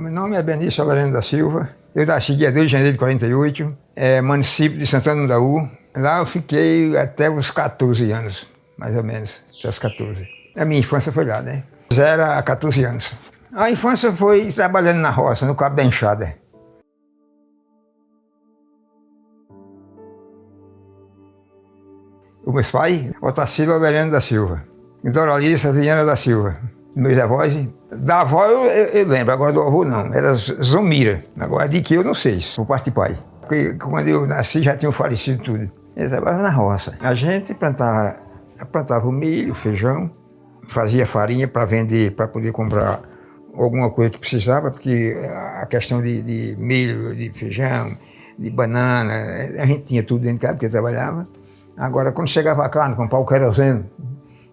Meu nome é Benício Alvarino da Silva. Eu nasci dia 2 de janeiro de 48, município de Santana do Mundaú. Lá eu fiquei até os 14 anos, mais ou menos, até os 14. A minha infância foi lá, né? 0 a 14 anos. A infância foi trabalhando na roça, no Cabo da Enxada. Os meus pais, Otacílio Alvarino da Silva e Doralice Viana da Silva. Meus avós, da avó eu lembro, agora do avô não, era Zomira. Agora de que eu não sei, por parte de pai. Porque quando eu nasci já tinham falecido tudo. Eles trabalhavam na roça. A gente plantava o milho, o feijão, fazia farinha para vender, para poder comprar alguma coisa que precisava, porque a questão de milho, de feijão, de banana, a gente tinha tudo dentro de casa, porque eu trabalhava. Agora, quando chegava a carne, comprar o querosene,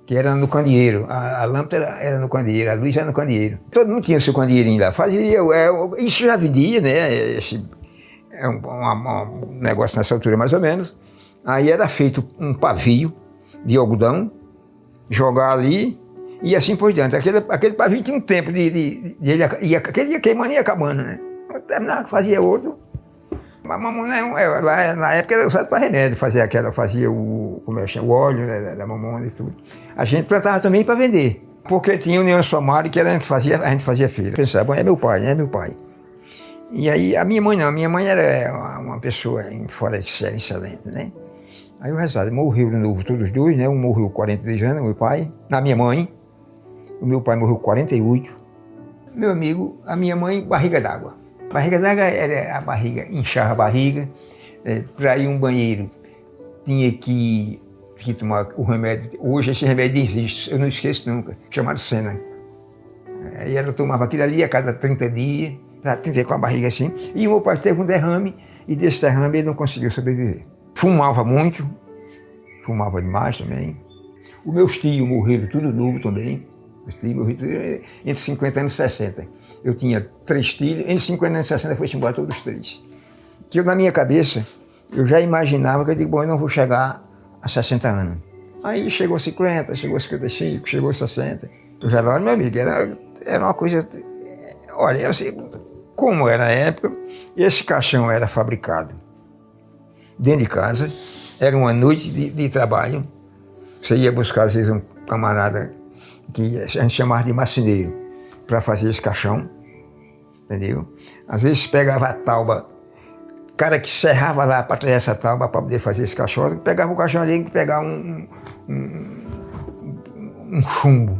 que era no candeeiro, a lâmpada era no candeeiro, a luz era no candeeiro. Todo mundo tinha o seu candeeirinho lá. Fazia, isso já vendia, né? Um negócio nessa altura mais ou menos. Aí era feito um pavio de algodão, jogar ali e assim por diante. Aquele pavio tinha um tempo aquele ia queimando e ia acabando, né? Eu terminava, fazia outro. Mas lá na época era usado para remédio, fazia o óleo, né, da mamona e tudo. A gente plantava também para vender, porque tinha união somária que a gente fazia feira. Pensava, bom, é meu pai, é meu pai. E aí a minha mãe não, minha mãe era uma pessoa fora de série, excelente, né? Aí o resultado, morreu de novo todos os dois, né? Um morreu com 42 anos, meu pai, na minha mãe. O meu pai morreu com 48. Meu amigo, a minha mãe, barriga d'água. Barriga d'água era a barriga, inchava a barriga, para ir um banheiro tinha que tomar o remédio. Hoje esse remédio existe, eu não esqueço nunca, chamado Sena. E ela tomava aquilo ali a cada 30 dias, para ter com a barriga assim. E o meu pai teve um derrame, e desse derrame ele não conseguiu sobreviver. Fumava muito, fumava demais também. Os meus tios morreram tudo novo também. Os tios morreram tudo entre 50 anos e 60. Eu tinha 3 tios, entre 50 anos e 60 foi-se embora todos os 3. Que eu, na minha cabeça, eu já imaginava que eu digo, bom, eu não vou chegar a 60 anos. Aí chegou a 50, chegou a 55, chegou a 60. O velório, meu amigo, era uma coisa... Olha, eu sei como era a época, esse caixão era fabricado dentro de casa, era uma noite de trabalho. Você ia buscar, às vezes, um camarada que a gente chamava de marceneiro, para fazer esse caixão, entendeu? Às vezes pegava a tauba, cara que serrava lá para trazer essa tauba para poder fazer esse caixão, pegava o caixão ali e pegava um chumbo,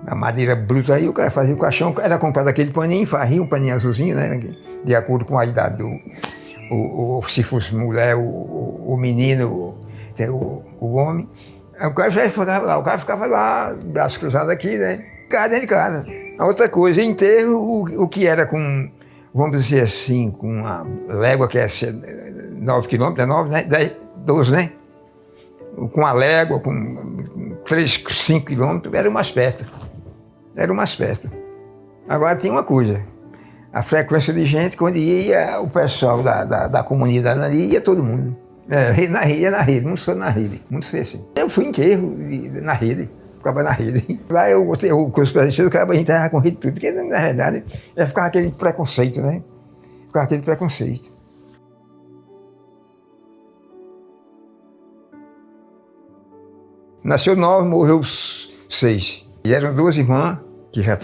a madeira bruta, aí o cara fazia o caixão, era comprado aquele paninho, farria um paninho azulzinho, né, de acordo com a idade se fosse mulher, o menino, o homem. Aí o cara ficava lá, braço cruzado aqui, né, ficava dentro de casa. A outra coisa, enterro, o que era com, vamos dizer assim, com uma légua que é 9 quilômetros, 9, né? 10, 12, né? Com a légua, com 3, 5 quilômetros, eram umas festas. Agora tinha uma coisa, a frequência de gente, quando ia o pessoal da comunidade ali, ia todo mundo. Na rede, muitos foram na rede, muitos fez assim. Eu fui enterro na rede. Ficava na rede. Lá com os presentes, o cara enterrava com rede tudo, porque na verdade ia ficar aquele preconceito, né? Ficava aquele preconceito. Nasceu 9, morreu 6. E eram 2 irmãs, que já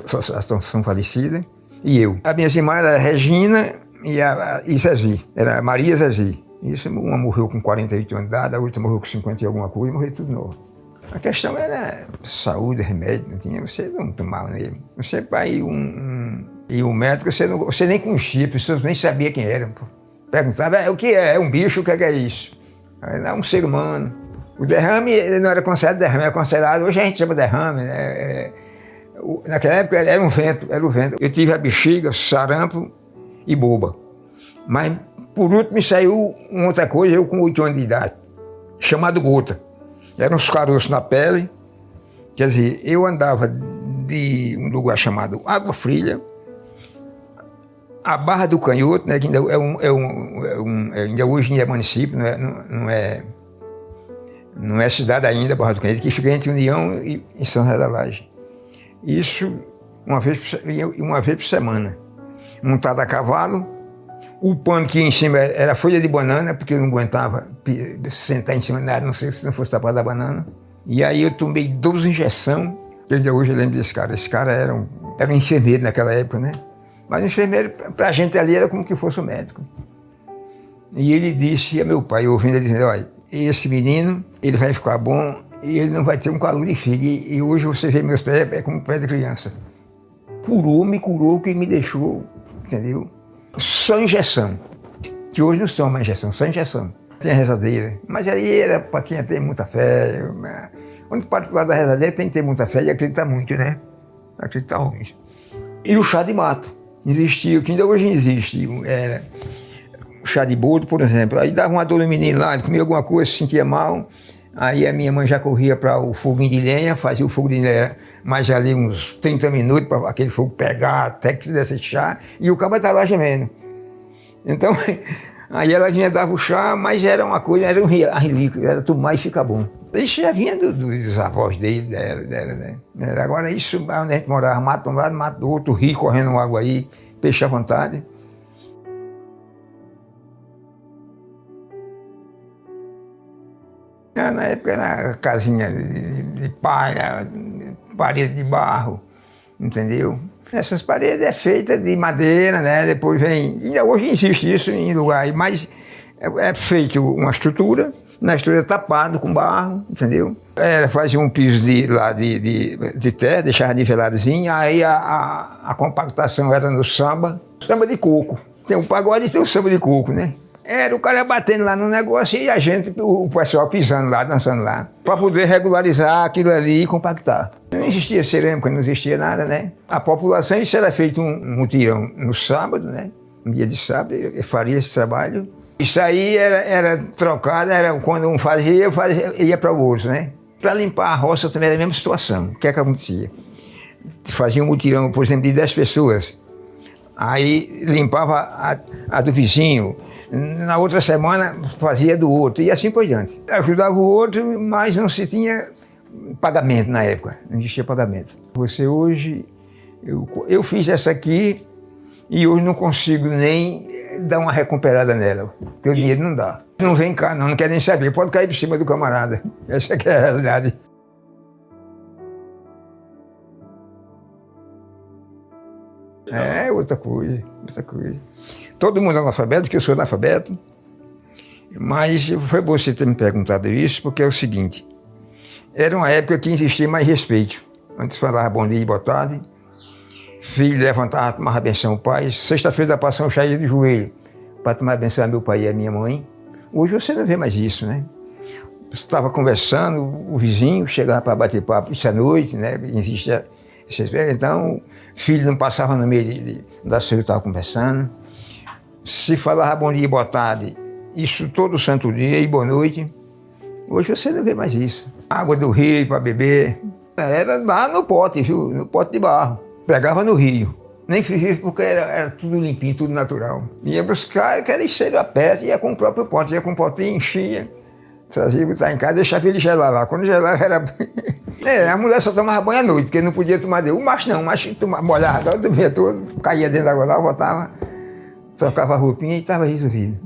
são falecidas, e eu. As minhas irmãs eram Regina e Zezi, era Maria Zezi. Isso, uma morreu com 48 anos de idade, a outra morreu com 50 e alguma coisa, morreu tudo novo. A questão era saúde, remédio, não tinha, você não tomava nele. Você para ir um médico, você nem conhecia, pessoas nem sabia quem era. Perguntava, o que é? É um bicho, o que é isso? É um ser humano. O derrame não era considerado derrame, era considerado, hoje a gente chama derrame, né? Naquela época era o vento. Eu tive a bexiga, sarampo e boba. Mas por último me saiu uma outra coisa, eu com 8 anos de idade, chamado gota. Eram uns caroços na pele, quer dizer, eu andava de um lugar chamado Água Fria, a Barra do Canhoto, né, que ainda ainda hoje é município, não é cidade ainda, Barra do Canhoto, que fica entre União e São José da Laje. Isso uma vez por semana. montado a cavalo. O pano que ia em cima era folha de banana, porque eu não aguentava sentar em cima de nada, não sei se não fosse tapar da banana. E aí eu tomei 12 injeções. Hoje eu lembro desse cara. Esse cara era um enfermeiro naquela época, né? Mas o enfermeiro, pra gente ali, era como que fosse um médico. E ele disse a meu pai, ouvindo ele dizendo, olha, esse menino, ele vai ficar bom e ele não vai ter um calorifício. E hoje você vê meus pés, é como pé de criança. Me curou, que me deixou, entendeu? Só injeção. Que hoje não se toma injeção, só injeção. Tem a rezadeira. Mas aí era para quem tem muita fé. O único particular da rezadeira tem que ter muita fé e acreditar muito, né? Acreditar muito. E o chá de mato. Existia, que ainda hoje existe. Era chá de boldo, por exemplo. Aí dava uma dor no menino lá, ele comia alguma coisa, se sentia mal. Aí a minha mãe já corria para o foguinho de lenha, fazia o fogo de lenha, mas ali uns 30 minutos para aquele fogo pegar, até que fizesse chá, e o cabo estava lá gemendo. Então, aí ela vinha, dava o chá, mas era uma coisa, era um relíquio, era tomar e ficar bom. Isso já vinha dos avós dela, né? Agora isso, onde a gente morava, mato de um lado, mato do outro, rio correndo água aí, peixe à vontade. Na época era casinha de palha, parede de barro, entendeu? Essas paredes é feita de madeira, né? Depois vem... Ainda hoje existe isso em lugar, mas é feito uma estrutura, na estrutura tapado com barro, entendeu? Fazia um piso de terra, deixava niveladozinho, aí a compactação era no samba de coco. Tem o pagode e tem o samba de coco, né? Era o cara batendo lá no negócio e a gente, o pessoal pisando lá, dançando lá, para poder regularizar aquilo ali e compactar. Não existia cerâmica, não existia nada, né? A população, isso era feito um mutirão no sábado, né? No dia de sábado, eu faria esse trabalho. Isso aí era trocado, era quando um fazia, ia para o outro, né? Para limpar a roça também era a mesma situação. O que é que acontecia? Fazia um mutirão, por exemplo, de 10 pessoas. Aí limpava a do vizinho. Na outra semana fazia do outro, e assim por diante. Ajudava o outro, mas não se tinha pagamento na época, não existia pagamento. Você hoje, eu fiz essa aqui e hoje não consigo nem dar uma recuperada nela, porque o dinheiro não dá. Não vem cá, não quer nem saber, pode cair por cima do camarada, essa que é a realidade. É outra coisa, outra coisa. Todo mundo é analfabeto, que eu sou analfabeto, mas foi bom você ter me perguntado isso, porque é o seguinte, era uma época que existia mais respeito. Antes falava bom dia e boa tarde, filho levantava, tomava benção ao pai, sexta-feira da passão eu saía de joelho para tomar benção a meu pai e a minha mãe. Hoje você não vê mais isso, né? Você estava conversando, o vizinho chegava para bater papo isso à noite, né? Existia, então, filho não passava no meio das filhas que estavam conversando. Se falava bom dia e boa tarde, isso todo santo dia e boa noite. Hoje você não vê mais isso. Água do rio para beber, era lá no pote, viu? No pote de barro. Pegava no rio. Nem frigir porque era tudo limpinho, tudo natural. Ia buscar, que era isso, a peça, ia com o próprio pote, ia com o potinho, enchia, trazia, botar em casa, deixava ele gelar lá. Quando gelava era... a mulher só tomava banho à noite, porque não podia tomar dele. O macho não, o macho molhava o dia todo, caía dentro da água lá, voltava, trocava a roupinha e estava resolvido.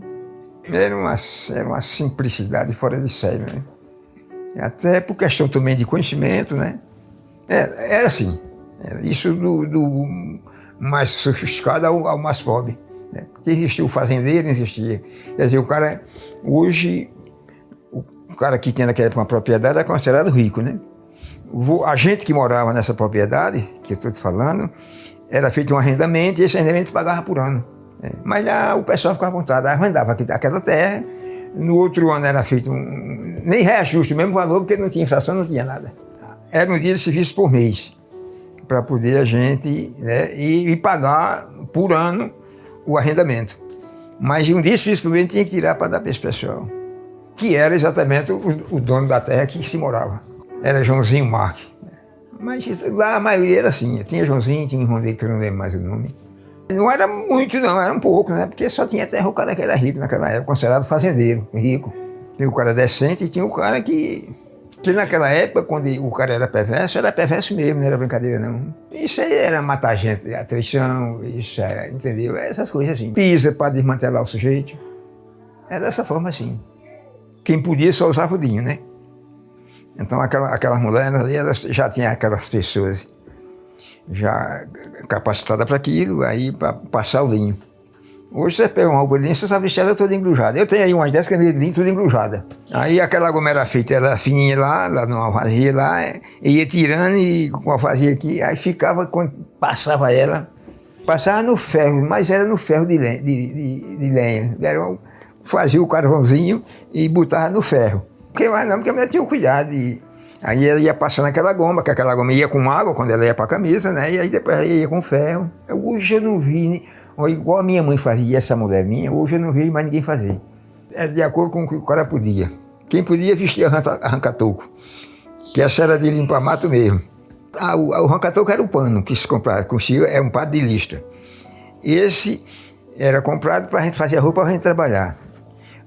Era uma simplicidade fora de sério, né? Até por questão também de conhecimento, né? Era assim. Era isso do mais sofisticado ao mais pobre. Né? Porque existia o fazendeiro, existia. Quer dizer, o cara, hoje, o cara que tinha naquela época uma propriedade é considerado rico, né? A gente que morava nessa propriedade, que eu estou te falando, era feito um arrendamento e esse arrendamento pagava por ano. Mas o pessoal ficava à vontade, arrendava aquela terra, no outro ano era feito nem reajuste, o mesmo valor, porque não tinha inflação, não tinha nada. Era um dia de serviço por mês, para poder a gente, né, e pagar por ano o arrendamento. Mas um dia de serviço por mês tinha que tirar para dar para esse pessoal, que era exatamente o dono da terra que se morava. Era Joãozinho Marques. Mas lá a maioria era assim, tinha Joãozinho, tinha um irmão dele que eu não lembro mais o nome. Não era muito não, era um pouco, né? Porque só tinha terra o cara que era rico naquela época, considerado fazendeiro, rico. Tinha o cara decente e tinha o cara que Porque naquela época, quando o cara era perverso mesmo, não era brincadeira não. Isso aí era matar gente, a traição, isso era, entendeu? Essas coisas assim. Pisa para desmantelar o sujeito. É dessa forma assim. Quem podia só usava o dinho, né? Então aquelas mulheres ali, elas já tinham aquelas pessoas já capacitadas para aquilo, aí para passar o linho. Hoje você pega uma roupa de linho, você sabe vestir ela toda engrujada. Eu tenho aí umas 10 camisas de linho toda engrujada. Aí aquela goma era feita, ela fininha lá numa vasilha lá, ia tirando e com a vasilha aqui, aí ficava, quando passava ela, passava no ferro, mas era no ferro de lenha. Fazia o carvãozinho e botava no ferro. Porque a mulher tinha o cuidado. Aí ela ia passando aquela goma, que aquela goma ia com água quando ela ia para a camisa, né? E aí depois ela ia com ferro. Hoje eu não vi, né? Igual a minha mãe fazia, essa mulher minha, hoje eu não vejo mais ninguém fazer. É de acordo com o que o cara podia. Quem podia vestia arranca-toco, que essa era de limpar mato mesmo. O arranca-toco era o pano que se comprava consigo, é um pano de listra. Esse era comprado para a gente fazer a roupa para a gente trabalhar.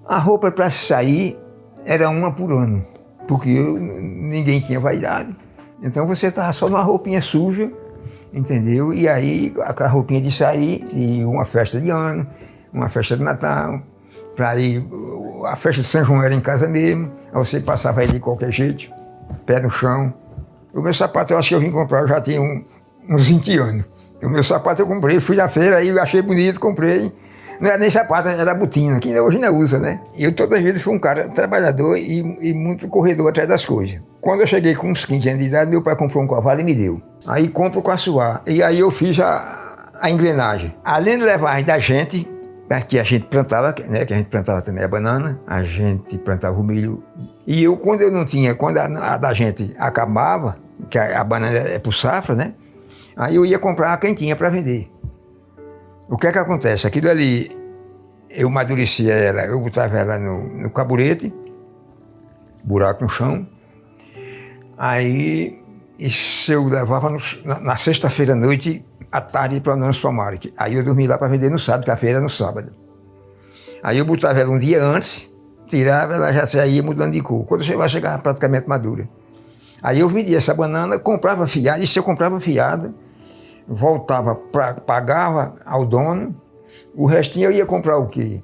A roupa para sair era uma por ano, porque ninguém tinha vaidade. Então você estava só numa roupinha suja, entendeu? E aí a roupinha de sair, de uma festa de ano, uma festa de Natal, para ir, a festa de São João era em casa mesmo, aí você passava aí de qualquer jeito, pé no chão. O meu sapato eu acho que eu vim comprar, eu já tinha uns 20 anos. O meu sapato eu comprei, fui na feira, aí eu achei bonito, comprei. Não era nem sapato, era botina, que hoje não usa, né? Eu todas as vezes fui um cara trabalhador e muito corredor atrás das coisas. Quando eu cheguei com uns 15 anos de idade, meu pai comprou um cavalo e me deu. Aí compro com a suar. E aí eu fiz a engrenagem. Além de levar as da gente, que a gente plantava, né? Que a gente plantava também a banana, a gente plantava o milho. E eu, quando eu não tinha, quando a da gente acabava, que a banana é por safra, né? Aí eu ia comprar a quentinha para vender. O que é que acontece? Aquilo ali, eu amadurecia ela, eu botava ela no caburete, buraco no chão. Aí, isso eu levava na sexta-feira à noite, à tarde, para não tomar. Aí eu dormia lá para vender no sábado, porque a feira era no sábado. Aí eu botava ela um dia antes, tirava, ela já saía mudando de cor. Quando ela chegava praticamente madura. Aí eu vendia essa banana, comprava fiada, e se eu comprava fiada, voltava, pagava ao dono, o restinho eu ia comprar o quê?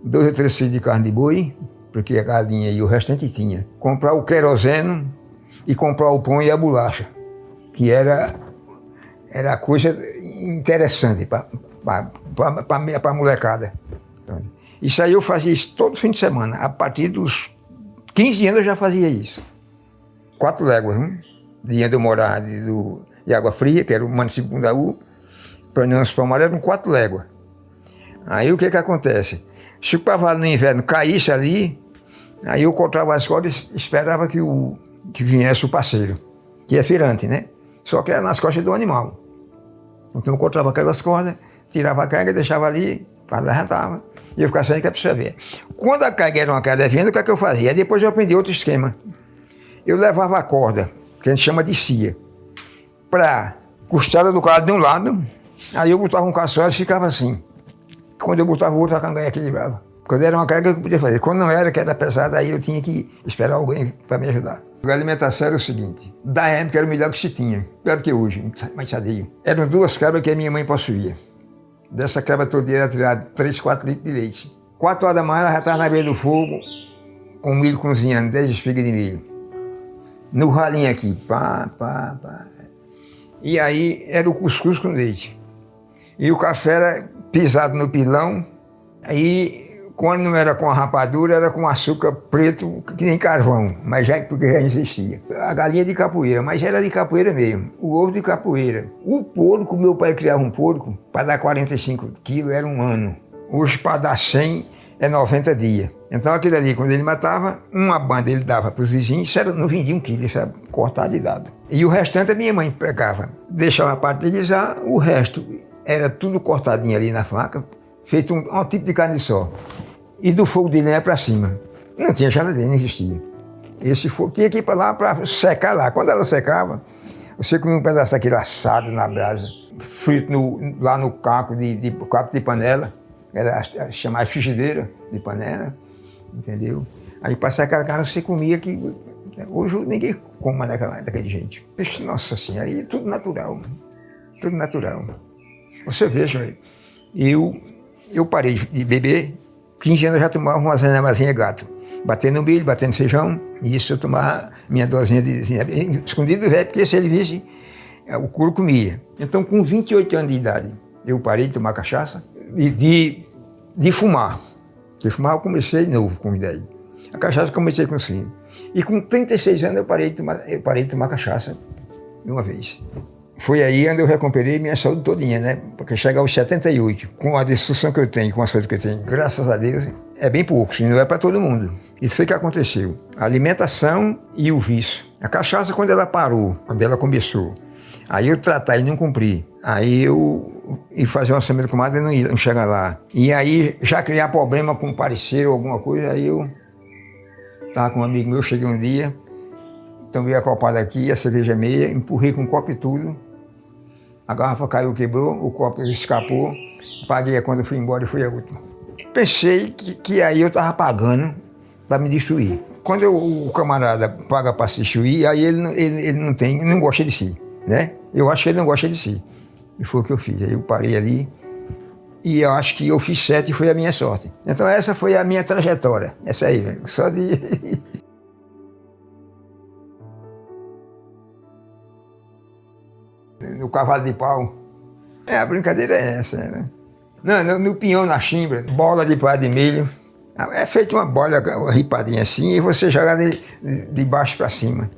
2 ou 3 quilos de carne de boi, porque a galinha e o restante tinha. Comprar o queroseno e comprar o pão e a bolacha, que era coisa interessante para a molecada. Isso aí eu fazia isso todo fim de semana. A partir dos 15 anos eu já fazia isso. 4 léguas, de onde eu morava, de Água Fria, que era o município de Mundaú, para não se formar, eram 4 léguas. Aí o que acontece? Se o cavalo no inverno caísse ali, aí eu cortava as cordas e esperava que viesse o parceiro, que é feirante, né? Só que era nas costas do animal. Então eu cortava aquelas cordas, tirava a carga, deixava ali, levantava, e eu ficava saindo que é para você ver. Quando a carga era uma carga de venda, o que é que eu fazia? Aí depois eu aprendi outro esquema. Eu levava a corda, que a gente chama de cia, para costada do cavalo de um lado, aí eu botava um caçoar e ficava assim. Quando eu botava o outro, a cangaia equilibrava. Quando era uma carga eu podia fazer. Quando não era, que era pesada, aí eu tinha que esperar alguém para me ajudar. A alimentação era o seguinte, da época era o melhor que se tinha, pior do que hoje, mais sadio. Eram 2 cabras que a minha mãe possuía. Dessa cabra todo dia era tirado 3, 4 litros de leite. 4 horas da manhã ela já estava na beira do fogo, com milho cozinhando, 10 espigas de milho. No ralinho aqui, pá. E aí era o cuscuz com leite. E o café era pisado no pilão. Aí, quando não era com a rapadura, era com açúcar preto, que nem carvão, mas porque já existia. A galinha de capoeira, mas era de capoeira mesmo. O ovo de capoeira. O porco, meu pai criava um porco, para dar 45 quilos era 1 ano. Hoje, para dar 100, é 90 dias. Então, aquilo ali, quando ele matava, uma banda ele dava para os vizinhos, isso não vendia 1 quilo, isso era cortado e dado. E o restante a minha mãe pegava, deixava partilizar, o resto era tudo cortadinho ali na faca, feito um tipo de carne só. E do fogo de lenha para cima. Não tinha geladeira, não existia. Esse fogo tinha que ir para lá para secar lá. Quando ela secava, você comia um pedaço daquele assado na brasa, frito lá no caco de panela, era chamada frigideira de panela, entendeu? Aí para secar a carne você comia que Hoje ninguém come mais daquele jeito. Peixe, nossa senhora, e tudo natural. Tudo natural. Você veja, eu parei de beber, 15 anos eu já tomava uma zanemazinha gato. Batendo no milho, batendo feijão, e isso eu tomava minha dosinha escondido do velho, porque se ele visse, o couro comia. Então, com 28 anos de idade, eu parei de tomar cachaça e de fumar. Porque fumar eu comecei de novo com ideia. A cachaça eu comecei com 5. E com 36 anos eu parei de tomar cachaça de uma vez. Foi aí onde eu recuperei minha saúde todinha, né? Porque chegar aos 78, com a disfunção que eu tenho, com as coisas que eu tenho, graças a Deus, é bem pouco, não é para todo mundo. Isso foi o que aconteceu. A alimentação e o vício. A cachaça, quando ela parou, quando ela começou, aí eu tratar e não cumprir. Aí eu ia fazer um orçamento com madre e não chegar lá. E aí, já criar problema com um parceiro ou alguma coisa, aí eu estava com um amigo meu, cheguei um dia, tomei a copada aqui, a cerveja meia, empurrei com o copo e tudo. A garrafa caiu, quebrou, o copo escapou, paguei a conta, fui embora e fui a última. Pensei que aí eu estava pagando para me destruir. Quando o camarada paga para se destruir, aí ele não gosta de si, né? Eu acho que ele não gosta de si. E foi o que eu fiz. Aí eu parei ali e eu acho que eu fiz certo e foi a minha sorte. Então essa foi a minha trajetória. Essa aí, velho. Só de... no cavalo de pau. A brincadeira é essa, né? Não, no pinhão, na chimbra, bola de pá de milho. É feito uma bola ripadinha assim e você joga de baixo para cima.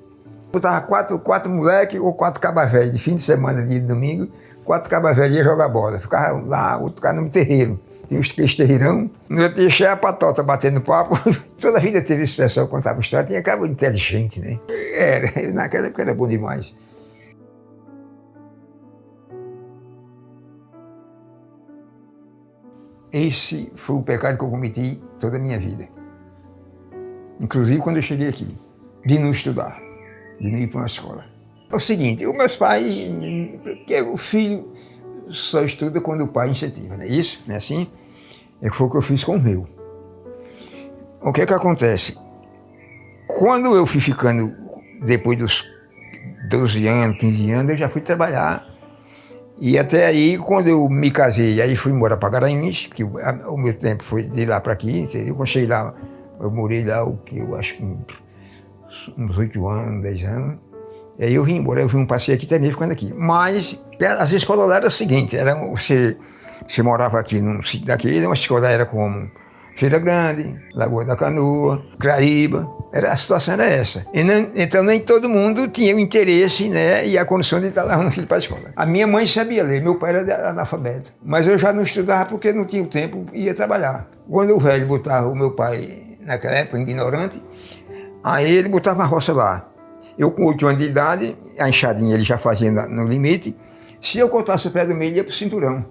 Botava quatro moleques ou 4 cabas velhos, de fim de semana, de domingo, 4 cabas velhos iam jogar bola. Ficava lá, outro cara no terreiro. Tinha os terreirão, no outro dia cheia a patota batendo papo. Toda a vida teve esse pessoal que contava história, tinha cabo inteligente, né? Naquela época era bom demais. Esse foi o pecado que eu cometi toda a minha vida. Inclusive quando eu cheguei aqui, de não estudar, de não ir para uma escola. É o seguinte, os meus pais, porque o filho só estuda quando o pai incentiva, não é isso? Não é assim? Foi o que eu fiz com o meu. O que é que acontece? Quando eu fui ficando, depois dos 12 anos, 15 anos, eu já fui trabalhar. E até aí, quando eu me casei, aí fui embora para Garanhuns, que o meu tempo foi de lá para aqui, entendeu? Quando cheguei lá, eu morei lá, eu acho que uns 8 anos, 10 anos. E aí eu vim embora, eu vim um passeio aqui, terminei ficando aqui. Mas as escolas lá eram o seguinte, você morava aqui num sítio daquele, uma escola era como Feira Grande, Lagoa da Canoa, Craíba, a situação era essa. Então nem todo mundo tinha o interesse, né, e a condição de estar levando o filho para a escola. A minha mãe sabia ler, meu pai era analfabeto, mas eu já não estudava porque não tinha o tempo e ia trabalhar. Quando o velho botava o meu pai, naquela época, ignorante, aí ele botava a roça lá. Eu com 8 anos de idade, a enxadinha ele já fazia no limite, se eu cortasse o pé do milho, ia para o cinturão.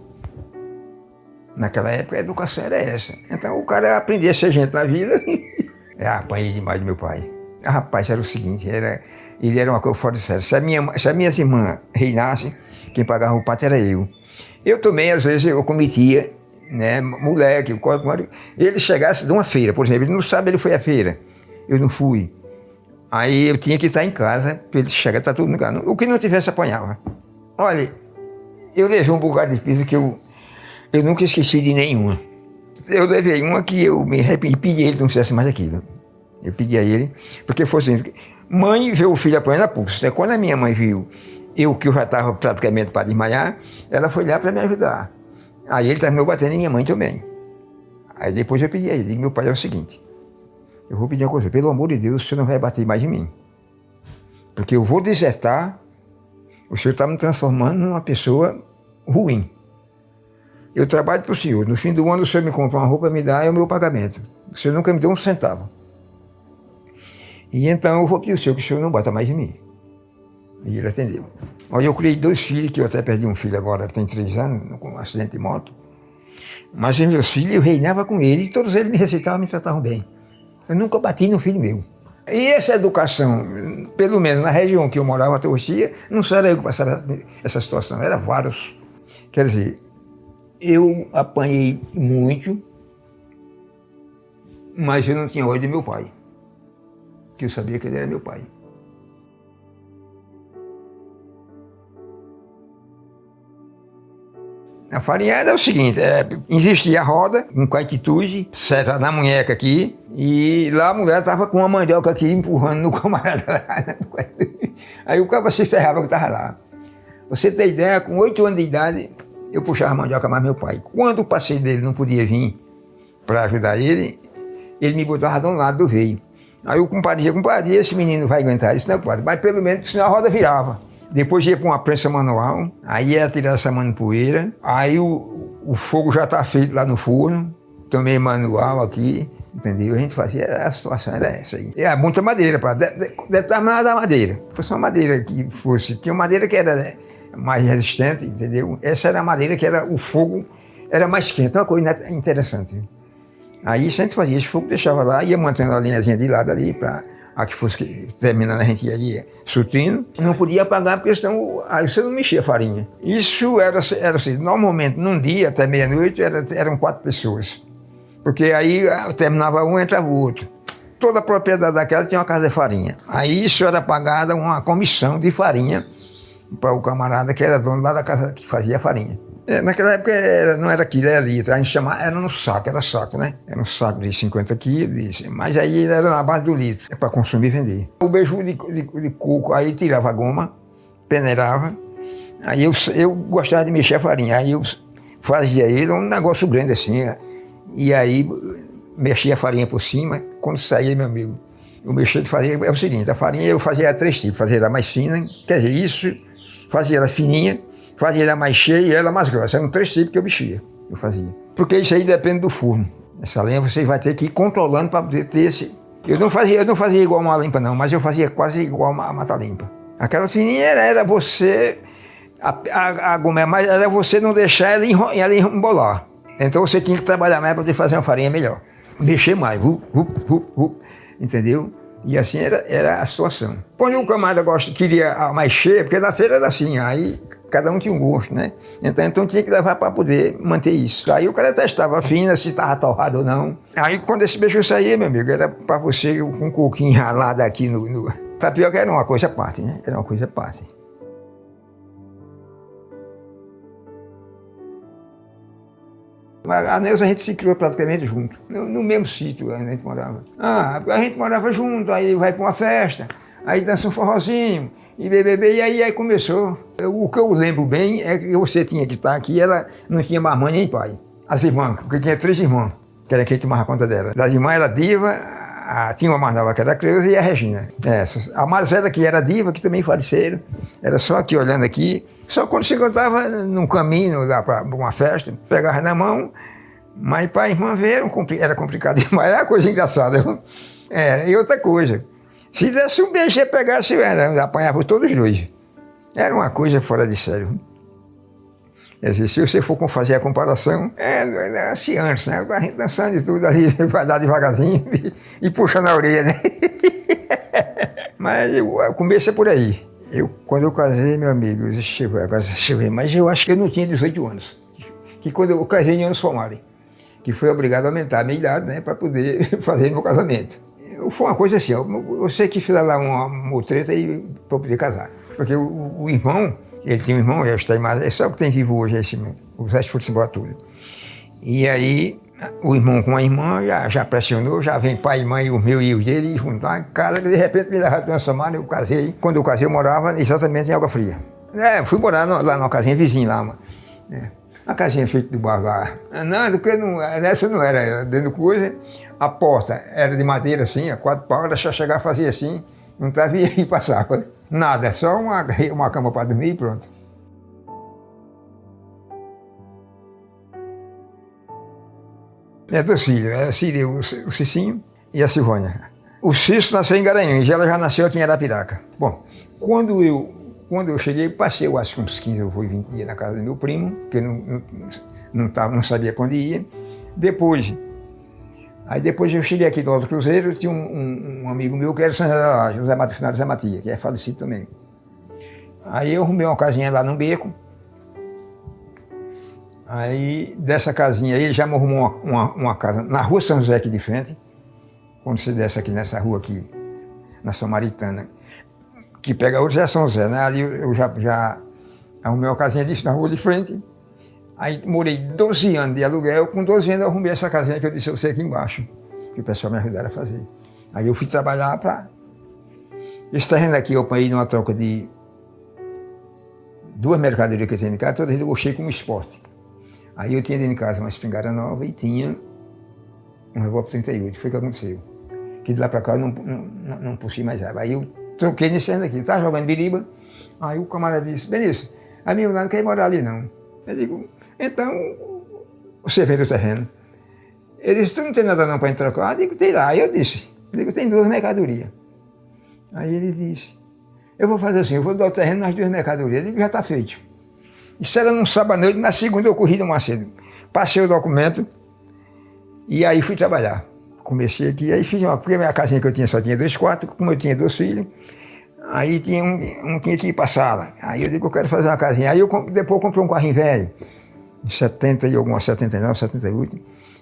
Naquela época a educação era essa. Então o cara aprendia a ser gente na vida. Apanhei demais do meu pai. Rapaz, era o seguinte, ele era uma coisa fora de sério. Se as minhas irmãs reinassem, quem pagava o pato era eu. Eu também, às vezes, eu cometia, né, moleque, ele chegasse de uma feira, por exemplo, ele não sabe, ele foi à feira. Eu não fui. Aí eu tinha que estar em casa, para ele chegar, tá tudo no lugar. O que não tivesse, apanhava. Olha, eu levei um bocado de piso que eu nunca esqueci de nenhuma. Eu levei uma que eu me arrependi, pedi a ele que não fizesse mais aquilo. Eu pedi a ele, porque fosse assim, mãe vê o filho apanhando a pulso. Quando a minha mãe viu que eu já estava praticamente para desmaiar, ela foi lá para me ajudar. Aí ele terminou batendo em minha mãe também. Aí depois eu pedi a ele, meu pai, é o seguinte, eu vou pedir uma coisa, pelo amor de Deus, o senhor não vai bater mais em mim. Porque eu vou desertar, o senhor está me transformando numa pessoa ruim. Eu trabalho para o senhor, no fim do ano o senhor me compra uma roupa, me dá, é o meu pagamento. O senhor nunca me deu um centavo. E então eu vou pedir ao senhor que o senhor não bata mais em mim. E ele atendeu. Olha, eu criei 2 filhos, que eu até perdi um filho agora, tem 3 anos, com um acidente de moto. Mas os meus filhos, eu reinava com eles, e todos eles me respeitavam, me tratavam bem. Eu nunca bati no filho meu. E essa educação, pelo menos na região que eu morava, até hoje, não só era eu que passava essa situação, era vários. Quer dizer, eu apanhei muito, mas eu não tinha ódio do meu pai. que eu sabia que ele era meu pai. A farinha era o seguinte, existia a roda, com caetitude, certa na munheca aqui, e lá a mulher estava com uma mandioca aqui empurrando no camarada lá. Aí o cara se ferrava que estava lá. Você tem ideia, com 8 anos de idade, eu puxava a mandioca mais meu pai. Quando o parceiro dele não podia vir para ajudar ele me botava de um lado do veio. Aí o compadre dizia, compadre, esse menino vai aguentar isso? Não, compadre, mas pelo menos, senão a roda virava. Depois ia para uma prensa manual, aí ia tirar essa manipoeira, aí o fogo já está feito lá no forno, também manual aqui, entendeu? A gente fazia, a situação era essa aí. Era muita madeira, determinada madeira. Se fosse uma madeira que fosse, tinha uma madeira que era mais resistente, entendeu? Essa era a madeira que era, o fogo era mais quente, uma coisa interessante. Aí a gente fazia esse fogo, deixava lá, ia mantendo a linhazinha de lado ali para a que fosse terminando, a gente ia sutrindo. Não podia apagar porque senão aí você não mexia a farinha. Isso era assim, normalmente num dia até meia-noite eram 4 pessoas. Porque aí terminava um, entrava o outro. Toda a propriedade daquela tinha uma casa de farinha. Aí isso era pagada uma comissão de farinha para o camarada que era dono lá da casa que fazia a farinha. Naquela época não era quilo, era litro, a gente chamava, era no saco, era saco, né? Era um saco de 50 quilos, mas aí era na base do litro, para consumir e vender. O beiju de coco, aí tirava a goma, peneirava, aí eu gostava de mexer a farinha, aí eu fazia ele um negócio grande assim, e aí mexia a farinha por cima, quando saía, meu amigo, eu mexia de farinha, é o seguinte, a farinha eu fazia 3 tipos, fazia ela mais fina, quer dizer, isso, fazia ela fininha, fazia ela mais cheia e ela mais grossa. Eram 3 tipos que eu mexia, eu fazia. Porque isso aí depende do forno. Essa lenha você vai ter que ir controlando para poder ter esse... Eu não fazia igual uma limpa não, mas eu fazia quase igual uma mata limpa. Aquela fininha era você... A goma, mas era você não deixar ela embolar. Então você tinha que trabalhar mais para poder fazer uma farinha melhor. Mexer mais, entendeu? E assim era a situação. Quando o camarada queria a mais cheia, porque na feira era assim, aí cada um tinha um gosto, né? Então tinha que levar para poder manter isso. Aí o cara testava a fina, se estava torrado ou não. Aí quando esse beiju saía, meu amigo, era para você com um coquinho ralado aqui no... Tapioca era uma coisa à parte, né? Era uma coisa à parte. A Neuza a gente se criou praticamente junto, no mesmo sítio a gente morava. A gente morava junto, aí vai para uma festa, aí dança um forrozinho, e bebê, e aí começou. O que eu lembro bem é que você tinha que estar aqui, ela não tinha mais mãe nem pai. As irmãs, porque tinha 3 irmãs, que era quem tomava conta dela. Das irmãs era Diva, tinha uma mais nova que era a Creuza e a Regina. A mais velha que era Diva, que também faleceram, era só aqui olhando aqui. Só quando se encontrava num caminho lá para uma festa, pegava na mão, mas para a irmã ver era complicado demais, era uma coisa engraçada. E outra coisa, se desse um beijo e pegasse, apanhava todos os 2. Era uma coisa fora de sério. Quer dizer, se você for fazer a comparação, assim antes, né? A gente dançando e tudo ali, vai dar devagarzinho e puxando a orelha, né? Mas o começo é por aí. Quando eu casei, meu amigo, mas eu acho que eu não tinha 18 anos. Que quando eu casei em anos formados, que fui obrigado a aumentar a minha idade, né, para poder fazer meu casamento. Foi uma coisa assim, eu sei que fiz lá uma treta para poder casar. Porque o irmão, ele tinha um irmão, já está mais, é só o que tem vivo hoje, o resto foi-se embora tudo. E aí, o irmão com a irmã já pressionou, já vem pai e mãe, os meus e os dele, juntar em casa, que de repente me levaram transformado, eu casei. Quando eu casei, eu morava exatamente em Água Fria. Fui morar lá numa casinha vizinha lá, uma casinha feita de barro lá. Não, porque essa não era dentro do coisa. A porta era de madeira assim, a 4 pau, era só chegar e fazer assim, não estava e passava. Nada, só uma cama para dormir e pronto. Dos filhos, a Síria, o Cicinho e a Silvânia. O Cício nasceu em Garanhuns, ela já nasceu aqui em Arapiraca. Bom, quando eu cheguei, passei, eu acho que uns 15 ou 20 dias na casa do meu primo, que eu não sabia para onde ia. Depois eu cheguei aqui do Alto Cruzeiro, tinha um amigo meu que era São José da Finado Zé Matias, que é falecido também. Aí eu arrumei uma casinha lá no beco. Aí, dessa casinha, ele já me arrumou uma casa na rua São José aqui de frente. Quando você desce aqui nessa rua aqui, na Samaritana, que pega hoje é São José, né? Ali eu já arrumei uma casinha disso na rua de frente. Aí morei 12 anos de aluguel, com 12 anos eu arrumei essa casinha que eu disse a você aqui embaixo, que o pessoal me ajudaram a fazer. Aí eu fui trabalhar para... Esse terreno aqui eu apanhei numa troca de 2 mercadorias que eu tinha em casa, todas eu gostei como esporte. Aí eu tinha dentro de casa uma espingarda nova e tinha um revólver 38, foi o que aconteceu. Que de lá para cá eu não puxei mais água. Aí eu troquei nesse terreno aqui, eu estava jogando biriba, aí o camarada disse, Benício, a minha mulher não quer morar ali não. Eu digo, então, você vende o terreno. Ele disse, tu não tem nada não para trocar? Eu digo, tem lá. Aí eu disse, tem 2 mercadorias. Aí ele disse, eu vou fazer assim, eu vou dar o terreno nas 2 mercadorias. Eu digo, já está feito. Isso era num sábado à noite, na segunda eu corri no Macedo. Passei o documento e aí fui trabalhar. Comecei aqui, aí fiz porque a minha casinha que eu tinha só tinha 2 quartos, como eu tinha 2 filhos, aí tinha um tinha que ir para a sala. Aí eu digo, eu quero fazer uma casinha. Aí depois eu comprei um carrinho velho, em 70 e alguma, 79, 78.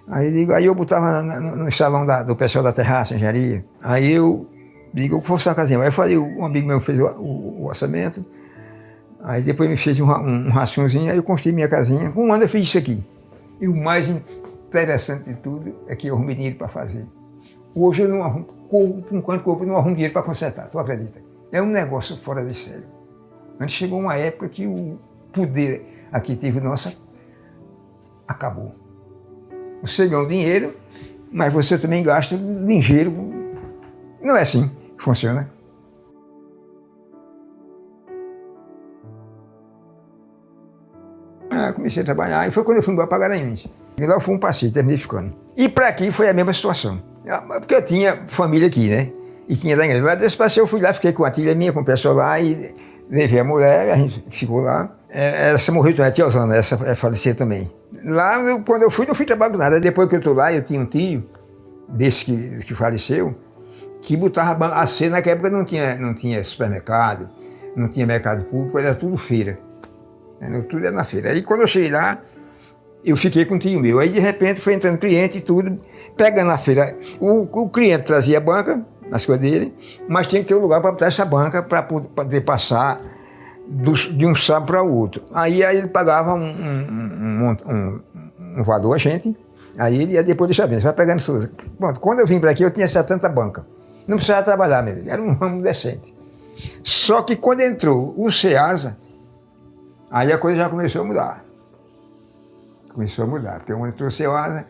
Aí eu botava no salão do pessoal da terraça, engenharia. Aí eu digo, eu vou fazer uma casinha. Aí eu falei, um amigo meu fez o orçamento, aí depois me fez um racionzinho, aí eu construí minha casinha. Com 1 ano eu fiz isso aqui. E o mais interessante de tudo é que eu arrumei dinheiro para fazer. Hoje eu não arrumo, corpo, não arrumo dinheiro para consertar, tu acredita? É um negócio fora de sério. Antes chegou uma época que o poder aquisitivo nosso acabou. Você ganha dinheiro, mas você também gasta ligeiro. Não é assim que funciona. Comecei a trabalhar e foi quando eu fui embora para Garanhuns. E lá eu fui um passeio, terminei ficando. E para aqui foi a mesma situação. Porque eu tinha família aqui, né? E tinha da igreja. Lá desse passeio eu fui lá, fiquei com a tia minha, com o pessoal lá e levei a mulher, a gente ficou lá. Essa morreu também, a tia Osana, essa faleceu também. Lá, quando eu fui, não fui trabalhar com nada. Depois que eu estou lá, eu tinha um tio, desse que faleceu, que botava a cena. Naquela época não tinha supermercado, não tinha mercado público, era tudo feira. Tudo era na feira. Aí quando eu cheguei lá, eu fiquei com o tio meu. Aí de repente foi entrando cliente e tudo, pegando a feira. O cliente trazia a banca, as coisas dele, mas tinha que ter um lugar para botar essa banca para poder passar de um sábado para o outro. Aí ele pagava um valor a gente, aí ele ia depois deixar bem, você vai pegando isso. Pronto, quando eu vim para aqui eu tinha 70 bancas. Não precisava trabalhar, meu filho, era um ramo decente. Só que quando entrou o Ceasa, aí a coisa já começou a mudar. Começou a mudar, porque quando entrou o Ceasa,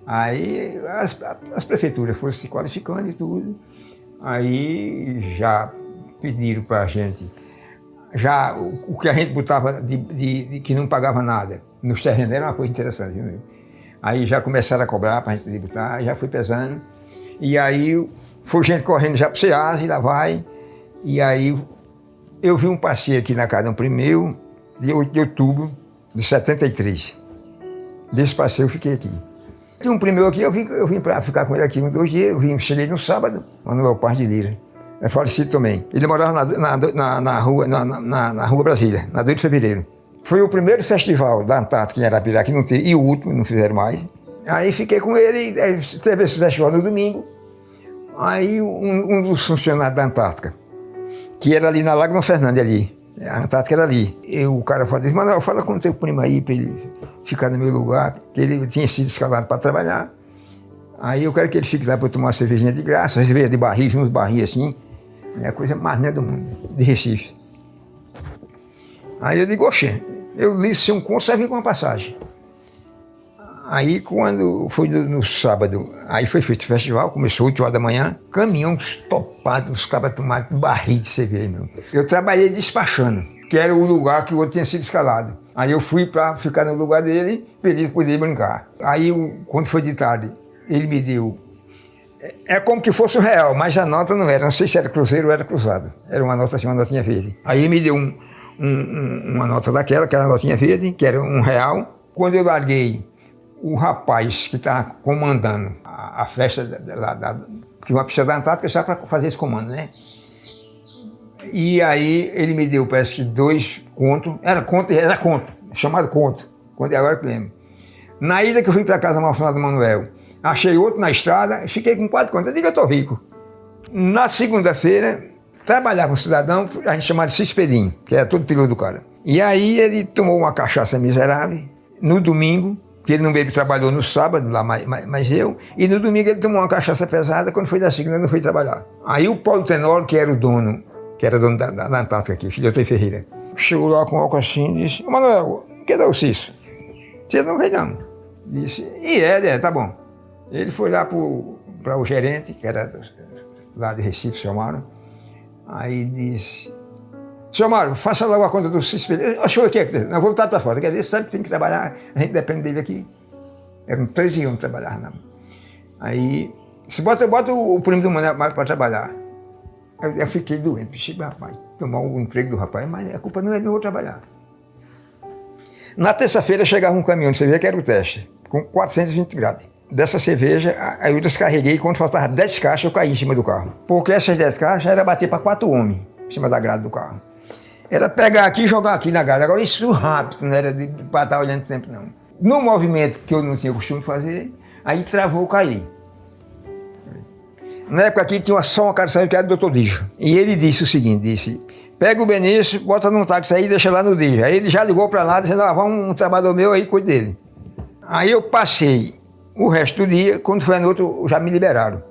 aí as prefeituras foram se qualificando e tudo, aí já pediram para a gente, já o que a gente botava de que não pagava nada nos terrenos era uma coisa interessante, viu? Aí já começaram a cobrar para a gente poder botar, já foi pesando, e aí foi gente correndo já para o Ceasa e lá vai, e aí eu vi um passeio aqui na casa, um primeiro, de 8 de outubro de 73. Desse passeio eu fiquei aqui. Tinha um primeiro aqui, eu vim para ficar com ele aqui uns 2 dias, cheguei no sábado, Manuel Paz de Lira. É falecido também. Ele morava na rua Brasília, na 2 de fevereiro. Foi o primeiro festival da Antártica em Arapiraca, que não teve, e o último, não fizeram mais. Aí fiquei com ele, teve esse festival no domingo. Aí um dos funcionários da Antártica, que era ali na Lagoa Fernandes ali, a Antártica era ali. O cara falou, Manuel, fala com o teu primo aí para ele ficar no meu lugar, que ele tinha sido escalado para trabalhar. Aí eu quero que ele fique lá para tomar uma cervejinha de graça, cerveja de barril, uns barris assim. É a coisa mais linda do mundo, de Recife. Aí eu digo, oxê, eu li se um conto, só vim com uma passagem. Aí quando foi no sábado, aí foi feito o festival, começou 8 horas da manhã, caminhões topados, os cabas tomaram barril de cerveja, meu. Eu trabalhei despachando, que era o lugar que o outro tinha sido escalado. Aí eu fui para ficar no lugar dele, para ele poder brincar. Aí quando foi de tarde, ele me deu, é como que fosse R$1, mas a nota não era, não sei se era cruzeiro ou era cruzado. Era uma nota assim, uma notinha verde. Aí ele me deu uma nota daquela, que era a notinha verde, que era R$1. Quando eu larguei, o rapaz que estava comandando a festa, que uma pista da Antártica, já para fazer esse comando, né? E aí ele me deu, parece que 2 contos, era conto, chamado conto, agora que lembro. Na ida que eu fui para casa do Manuel, achei outro na estrada, fiquei com 4 contos, eu digo, eu estou rico. Na segunda-feira, trabalhava um cidadão, a gente chamava de Cispedim, que era todo piloto do cara. E aí ele tomou uma cachaça miserável, no domingo, que ele não bebe, trabalhou no sábado, lá mais eu, e no domingo ele tomou uma cachaça pesada, quando foi da segunda não foi trabalhar. Aí o Paulo Tenório, que era dono da Antártica aqui, filho do Doutor Ferreira, chegou lá com o álcool assim e disse: Manuel, cadê o Cício? Você não veio não. Disse, tá bom. Ele foi lá para o gerente, que era lá de Recife, seu Mário. Aí disse: Seu Mário, faça logo a conta do Cício. Achou o que? Não, vou botar para fora. Quer dizer, sabe que tem que trabalhar, a gente depende dele aqui. Eram 13 anos trabalhar. Não. Aí, se bota o primo do Manuel para trabalhar. Eu fiquei doente, bicho, rapaz, tomar o emprego do rapaz, mas a culpa não é minha, eu vou trabalhar. Na terça-feira chegava um caminhão de cerveja, que era o teste, com 420 graus. Dessa cerveja, aí eu descarreguei e quando faltava 10 caixas, eu caí em cima do carro. Porque essas 10 caixas era bater para 4 homens em cima da grade do carro. Era pegar aqui e jogar aqui na grade. Agora isso rápido, não era para estar olhando o tempo, não. No movimento que eu não tinha costume de fazer, aí travou, eu caí. Na época aqui tinha só uma cara que era do Dr. Dígio. E ele disse o seguinte, pega o Benício, bota num táxi aí e deixa lá no Dígio. Aí ele já ligou para lá, dizendo, vamos um trabalhador meu aí, cuide dele. Aí eu passei o resto do dia, quando foi à noite já me liberaram.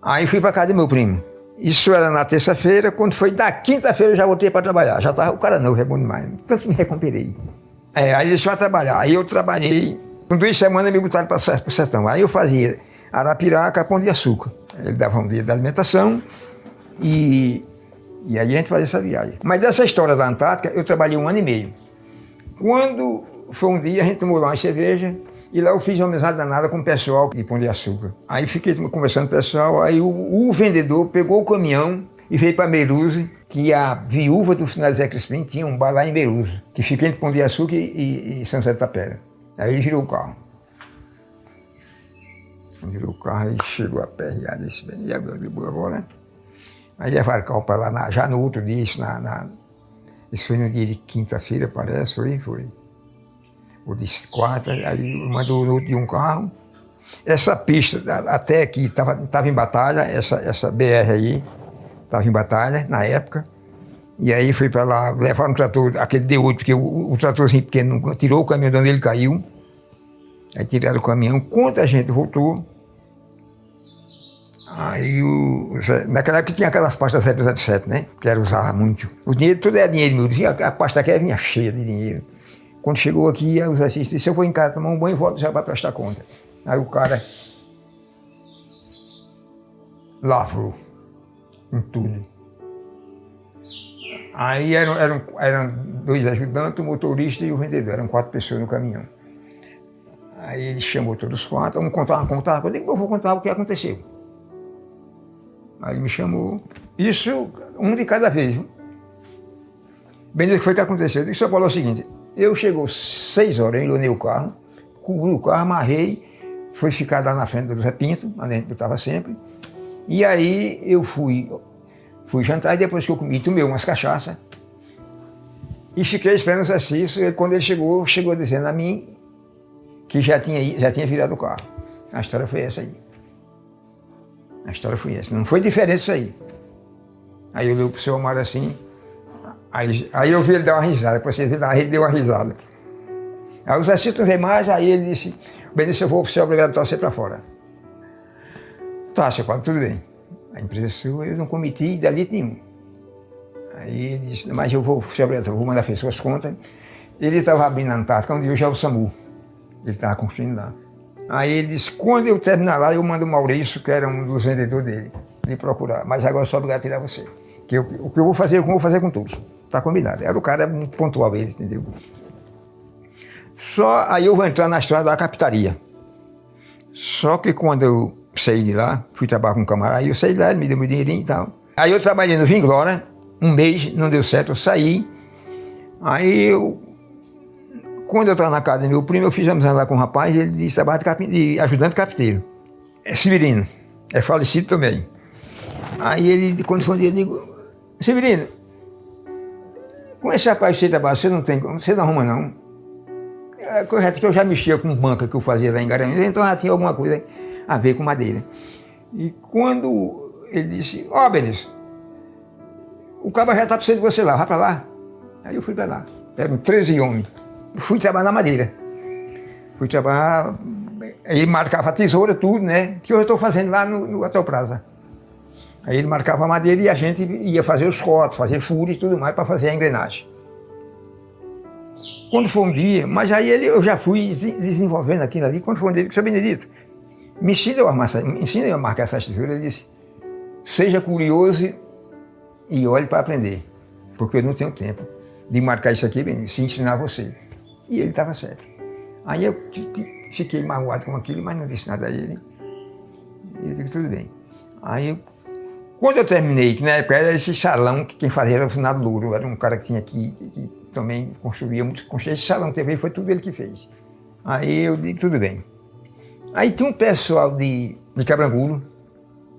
Aí fui para casa do meu primo. Isso era na terça-feira, quando foi da quinta-feira eu já voltei para trabalhar. Já estava o cara novo, é bom demais. Tanto me recuperei. Aí eles foram trabalhar. Aí eu trabalhei, com 2 semanas me botaram para o sertão. Aí eu fazia Arapiraca, Pão de Açúcar. Ele dava um dia de alimentação e aí a gente fazia essa viagem. Mas dessa história da Antártica, eu trabalhei 1 ano e meio. Quando foi um dia, a gente tomou lá uma cerveja e lá eu fiz uma amizade danada com o pessoal de Pão de Açúcar. Aí fiquei conversando com o pessoal, aí o vendedor pegou o caminhão e veio para Meruze, que a viúva do Finado Zé Crispim tinha um bar lá em Meruze, que fica entre Pão de Açúcar e São José de Tapera. Aí ele virou o carro. Virou o carro e chegou a perrear desse bem. E agora? Aí levaram o carro para lá, já no outro dia, isso foi no dia de quinta-feira, parece, foi. Ou de quarta, aí mandou no outro dia um carro. Essa pista, até aqui, estava em batalha, essa BR aí, estava em batalha na época. E aí foi para lá, levaram o trator, aquele D8, porque o tratorzinho pequeno tirou o caminhão de onde ele caiu. Aí tiraram o caminhão, quando a gente voltou, aí naquela época tinha aquelas pastas 007, né? Que era usar muito. O dinheiro, tudo era dinheiro meu. A pasta aqui vinha cheia de dinheiro. Quando chegou aqui, os assistentes disseram, se eu for em casa tomar um banho, volto já para prestar conta. Aí o cara lavrou em tudo. Aí eram 2 ajudantes, o motorista e o vendedor. Eram 4 pessoas no caminhão. Aí ele chamou todos os 4, vamos contar. Eu digo, eu vou contar o que aconteceu. Aí ele me chamou. Isso, um de cada vez. Bem, o que foi que aconteceu? Eu disse, só falou o seguinte, eu chegou 6 horas, eu enlonei o carro, cobri o carro, amarrei, fui ficar lá na frente do Zé Pinto, onde a gente botava sempre. E aí eu fui jantar, e depois que eu comi, tomei umas cachaças. E fiquei esperando o exercício, e quando ele chegou dizendo a mim que já tinha virado o carro. A história foi essa aí. A história foi essa. Não foi diferente isso aí. Aí eu olhei pro seu Omar assim, aí eu vi ele dar uma risada, depois você viu, ele deu uma risada. Aí o exercício não veio mais, aí ele disse, Benício, eu vou ser obrigado a torcer para fora. Tá, seu padre, tudo bem. A empresa sua, eu não cometi delito nenhum. Aí ele disse, mas eu vou ser obrigado, eu vou mandar fazer suas contas. Ele estava abrindo a Antártica, onde hoje é o SAMU. Ele estava construindo lá. Aí ele disse, quando eu terminar lá, eu mando o Maurício, que era um dos vendedores dele, me procurar. Mas agora eu sou obrigado a tirar você. Que o que eu vou fazer, eu vou fazer com todos. Está combinado. Era o cara muito pontual, ele, entendeu? Só aí eu vou entrar na história da capitaria. Só que quando eu saí de lá, fui trabalhar com um camarada, aí eu saí de lá, ele me deu meu dinheirinho e tal. Aí eu trabalhei no Vinglória, 1 mês, não deu certo, eu saí. Aí quando eu estava na casa do meu primo, eu fiz amizade lá com um rapaz, ele disse trabalho de ajudante capiteiro. É Severino, é falecido também. Aí ele, quando foi um dia, eu digo, Severino, com esse rapaz que você trabalha, você não arruma não? Que eu já mexia com banca que eu fazia lá em Garanhuns, então já tinha alguma coisa a ver com madeira. E quando ele disse, ó, Benício, o cabo já está precisando de você lá, vai para lá. Aí eu fui para lá, eram 13 homens. Fui trabalhar na madeira. Fui trabalhar, ele marcava a tesoura, tudo, né? Que eu estou fazendo lá no Hotel Plaza. Aí ele marcava a madeira e a gente ia fazer os cortes, fazer furos e tudo mais para fazer a engrenagem. Quando foi um dia, mas aí eu já fui desenvolvendo aquilo ali, quando foi um dia, seu Benedito, me ensina eu a marcar essas tesouras. Ele disse, seja curioso e olhe para aprender, porque eu não tenho tempo de marcar isso aqui, Benedito, se ensinar você. E ele estava certo. Aí eu fiquei magoado com aquilo, mas não disse nada a ele. E eu disse, tudo bem. Aí, quando eu terminei, que na época era esse salão que quem fazia era o Finado Louro, era um cara que tinha aqui, que também construía muito. Esse salão que teve, foi tudo ele que fez. Aí eu disse, tudo bem. Aí tinha um pessoal de Cabrangulo,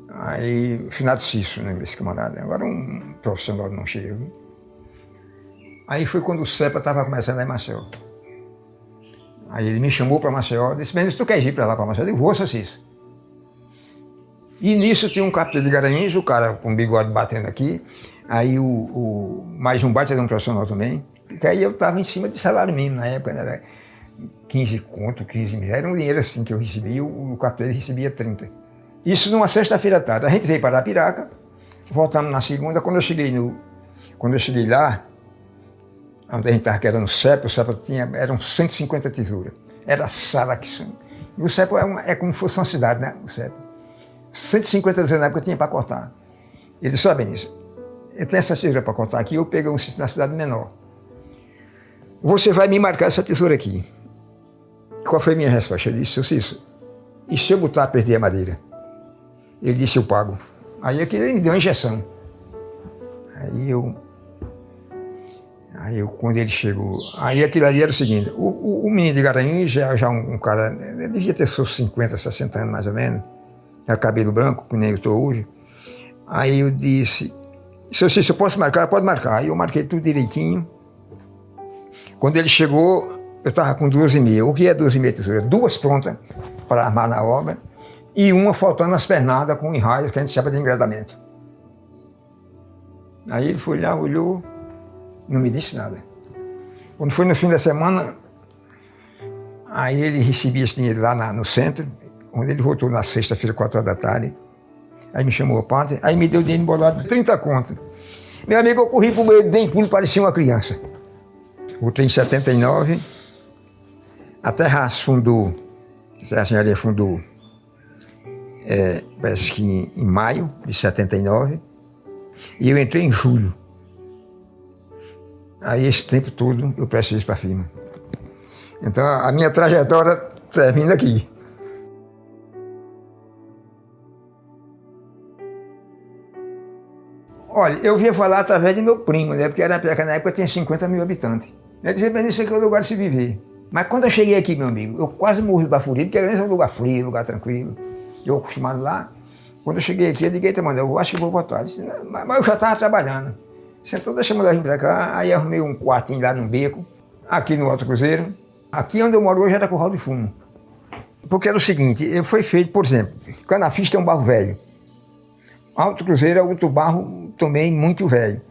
aí o Finado Cício, né, esse camarada, agora um profissional não chega. Aí foi quando o CEPA estava começando lá em Maceió. Aí ele me chamou para Maceió, disse, Benício, tu quer ir para lá para Maceió? Eu digo, vou, seu Cício. E nisso tinha um capitão de Garanhuns, o cara com o bigode batendo aqui, aí mais um baita de um profissional também, porque aí eu estava em cima de salário mínimo na época, né, era 15 conto, 15 mil, era um dinheiro assim que eu recebia, o capitão recebia 30. Isso numa sexta-feira à tarde. A gente veio para Arapiraca, voltamos na segunda, quando eu cheguei lá, onde a gente estava querendo o CEPA eram 150 tesouras. Era sala que... E o CEPA é como se fosse uma cidade, né? O CEPA. 150 tesouras na época tinha para cortar. Ele disse, olha, Benício, eu tenho essa tesoura para cortar aqui, eu peguei um sítio na cidade menor. Você vai me marcar essa tesoura aqui. Qual foi a minha resposta? Eu disse, seu Cício, e se eu botar a perder a madeira? Ele disse, eu pago. Aí ele me deu uma injeção. Aí quando ele chegou, aí aquilo ali era o seguinte, o menino de Garanhuns já um cara, ele devia ter seus 50, 60 anos mais ou menos, era cabelo branco, que nem eu estou hoje. Aí eu disse, seu Cício, eu posso marcar? Pode marcar. Aí eu marquei tudo direitinho. Quando ele chegou, eu estava com 2,5. O que é 2,5 tesouras? 2 prontas para armar na obra e uma faltando as pernadas com enraios, que a gente chama de engradamento. Aí ele foi lá, olhou, não me disse nada. Quando foi no fim da semana, aí ele recebia esse dinheiro lá no centro, onde ele voltou na sexta-feira, 4 horas da tarde. Aí me chamou a parte, aí me deu dinheiro embolado de 30 conto. Meu amigo, eu corri para o meio, dei pulo, parecia uma criança. Voltei em 79, a terra fundou, a senhoria fundou, parece que em maio de 79, e eu entrei em julho. Aí esse tempo todo eu prestei isso para a firma. Então a minha trajetória termina aqui. Olha, eu via falar através de meu primo, né? Porque na época tinha 50 mil habitantes. Ele dizia, Benício, isso aqui é o lugar de se viver. Mas quando eu cheguei aqui, meu amigo, eu quase morri para Furido, porque é um lugar frio, lugar tranquilo. Eu acostumado lá. Quando eu cheguei aqui, eu liguei, mano, eu acho que vou voltar. Ele disse, mas eu já estava trabalhando. Então deixa eu mandar vir para cá. Aí arrumei um quartinho lá num beco, aqui no Alto Cruzeiro. Aqui onde eu moro hoje era curral de fumo. Porque era o seguinte, foi feito, por exemplo, Canafis é um barro velho. Alto Cruzeiro é outro barro também muito velho.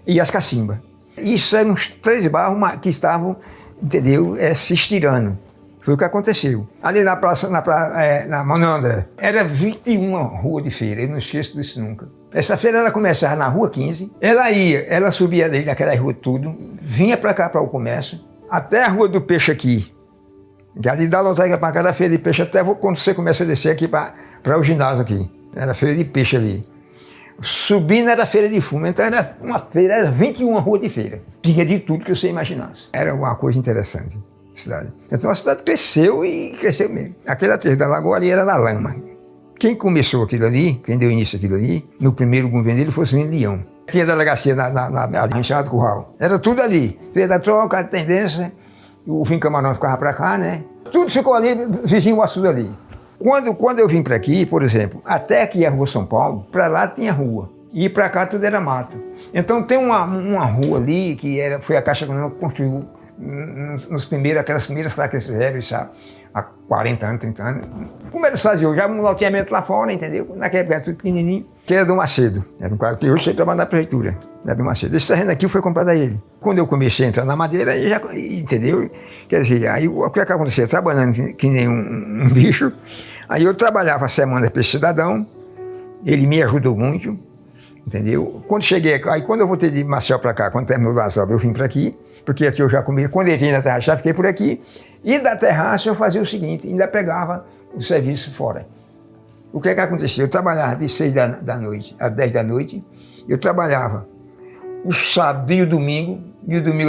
E as cacimbas. Isso eram uns 3 barros que estavam, entendeu, se estirando. Foi o que aconteceu. Ali na praça, na Manuel André, era 21 ruas de feira, eu não esqueço disso nunca. Essa feira ela começava na Rua 15, ela subia ali naquela rua tudo, vinha para cá para o comércio, até a Rua do Peixe aqui. E ali da lotérica para cá era feira de peixe, até quando você começa a descer aqui para o ginásio aqui. Era feira de peixe ali. Subindo era feira de fumo, então era uma feira, era 21 ruas de feira. Tinha de tudo que você imaginasse. Era uma coisa interessante, a cidade. Então a cidade cresceu e cresceu mesmo. Aquele aterro da Lagoa ali era na lama. Quem começou aquilo ali, quem deu início àquilo ali, no primeiro governo dele foi o Suíno Leão. Tinha delegacia na Enxada do Curral. Era tudo ali. Feira da troca, a tendência, o Fim Camarão ficava para cá, né? Tudo ficou ali, vizinho o açude ali. Quando eu vim para aqui, por exemplo, até aqui a Rua São Paulo, para lá tinha rua. E para cá tudo era mato. Então tem uma rua ali que foi a Caixa Econômica que construiu aquelas primeiras placas que fizeram, sabe? Há 40 anos, 30 anos. Como eles faziam? Já um loteamento lá fora, entendeu? Naquela época era tudo pequenininho. que era do Macedo. Era um cara que hoje trabalha na prefeitura. Era do Macedo. Esse terreno aqui foi comprado a ele. Quando eu comecei a entrar na madeira, aí já, entendeu? Quer dizer, aí o que acontecia? Trabalhando que nem um bicho. Aí eu trabalhava a semana para esse cidadão. Ele me ajudou muito. Entendeu? Quando cheguei, aí quando eu voltei de Maceió para cá, quando terminou as obras, eu vim para aqui, porque aqui eu já comia. Quando eu entrei na terraça, já fiquei por aqui. E da terraça eu fazia o seguinte, ainda pegava o serviço fora. O que acontecia? Eu trabalhava de 6 da noite às 10 da noite, eu trabalhava o sábado e o domingo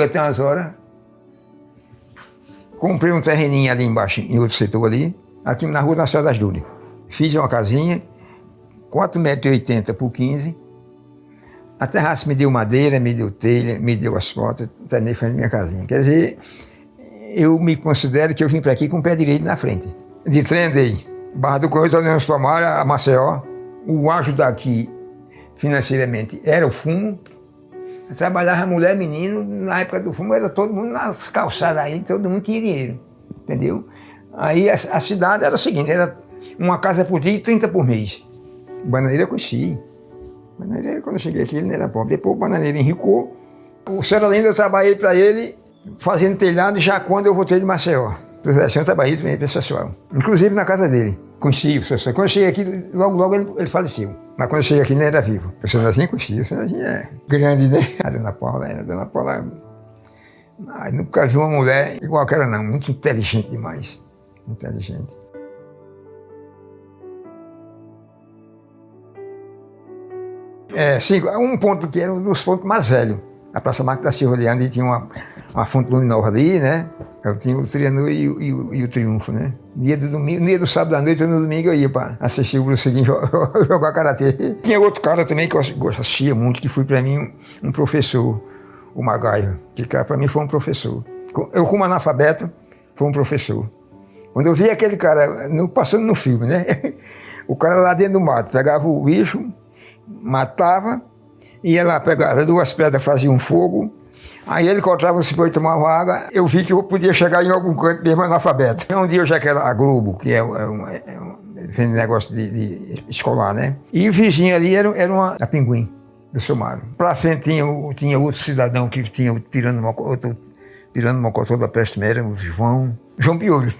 até umas horas. Comprei um terreninho ali embaixo, em outro setor ali, aqui na rua Nossa Senhora das Dúlias. Fiz uma casinha, 4,80 m por 15. A terraça me deu madeira, me deu telha, me deu asfalto, também foi minha casinha. Quer dizer, eu me considero que eu vim para aqui com o pé direito na frente. De trem andei, Barra do Correio, Leões Palmares, a Maceió. O ágio daqui, financeiramente, era o fumo. Eu trabalhava mulher, menino, na época do fumo, era todo mundo nas calçadas aí, todo mundo tinha dinheiro, entendeu? Aí a cidade era o seguinte, era uma casa por dia e 30 por mês. Bananeira eu conheci. Bananeira, quando eu cheguei aqui, ele não era pobre. Depois o Bananeira enricou. O Senhor Alindo, eu trabalhei para ele fazendo telhado já quando eu voltei de Maceió. Eu trabalhei também para esse pessoal. Inclusive na casa dele. Conheci o senhor. Quando eu cheguei aqui, logo ele faleceu. Mas quando eu cheguei aqui, ele era vivo. O senhor Alindo conhecia. O senhor Alindo é grande, né? A dona Paula, nunca vi uma mulher igual aquela não. Muito inteligente demais. Inteligente. Sim, um ponto que era um dos pontos mais velhos. A Praça Marques da Silva, ali tinha uma fonte luminosa ali, né? Eu tinha o Triângulo e o Triunfo, né? Dia do sábado à noite ou no domingo eu ia para assistir o Bruce Lee jogar karatê. Tinha outro cara também que eu assistia muito, que foi para mim um professor, o Magaio, que para mim foi um professor. Eu como analfabeto, foi um professor. Quando eu vi aquele cara passando no filme, né? O cara lá dentro do mato, pegava o bicho, matava, ia lá, pegava 2 pedras, fazia um fogo, aí ele encontrava o cipó e tomava água. Eu vi que eu podia chegar em algum canto mesmo analfabeto. Um dia eu já quero a Globo, que vem negócio de escolar, né? E o vizinho ali era a Pinguim, do seu Mário. Pra frente tinha outro cidadão que tinha tirando mocotó da Prestes Meira, o João Piolho.